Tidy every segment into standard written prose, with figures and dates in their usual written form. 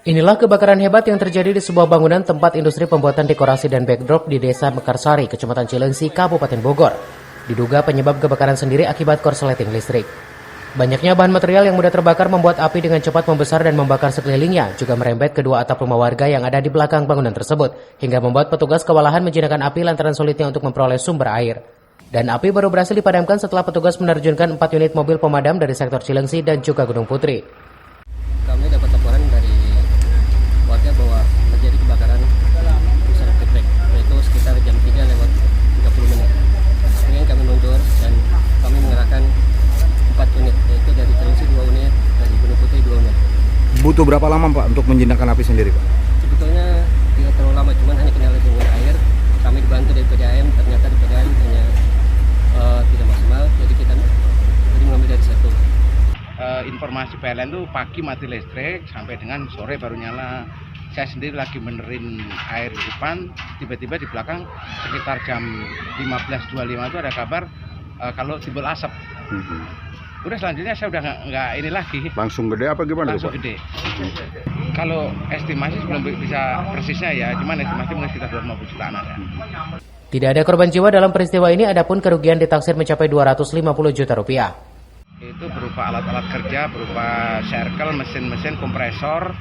Inilah kebakaran hebat yang terjadi di sebuah bangunan tempat industri pembuatan dekorasi dan backdrop di Desa Mekarsari, Kecamatan Cilengsi, Kabupaten Bogor. Diduga penyebab kebakaran sendiri akibat korsleting listrik. Banyaknya bahan material yang mudah terbakar membuat api dengan cepat membesar dan membakar sekelilingnya, juga merembet kedua atap rumah warga yang ada di belakang bangunan tersebut, hingga membuat petugas kewalahan menjinakkan api lantaran sulitnya untuk memperoleh sumber air. Dan api baru berhasil dipadamkan setelah petugas menerjunkan 4 unit mobil pemadam dari sektor Cilengsi dan juga Gunung Putri. Kami dapat laporan dari warga bahwa terjadi kebakaran pusat geprek, yaitu sekitar jam 3:30. Kemudian kami mundur dan kami mengerahkan 4 unit, yaitu dari Cilengsi 2 unit, dari Gunung Putri 2 unit. Butuh berapa lama Pak untuk menjinakkan api sendiri Pak? Sebetulnya tidak terlalu lama, cuman hanya kendala dengan air. Kami dibantu dari PDAM, ternyata di PDAM hanya tidak maksimal, jadi kita mengambil dari satu. Informasi PLN itu pagi mati listrik sampai dengan sore baru nyala. Saya sendiri lagi benerin air di depan, tiba-tiba di belakang sekitar jam 15.25 itu ada kabar kalau timbul asap. Udah selanjutnya saya udah nggak ini lagi. Langsung gede apa gimana Langsung Pak? gede. Kalau estimasi belum bisa persisnya ya, cuman estimasi mungkin sekitar 250 jutaan ada. Tidak ada korban jiwa dalam peristiwa ini, adapun kerugian ditaksir mencapai 250 juta rupiah. Itu berupa alat-alat kerja, berupa circle, mesin-mesin, kompresor,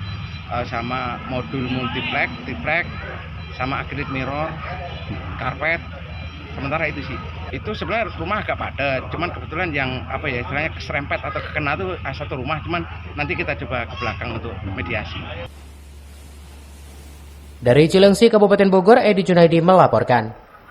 sama modul multiplex, triplek, sama acrylic mirror, karpet. Sementara itu sih. Itu sebenarnya rumah agak padat, cuman kebetulan yang istilahnya keserempet atau kekena itu satu rumah, cuman nanti kita coba ke belakang untuk mediasi. Dari Cilengsi, Kabupaten Bogor, Edi Junaidi melaporkan.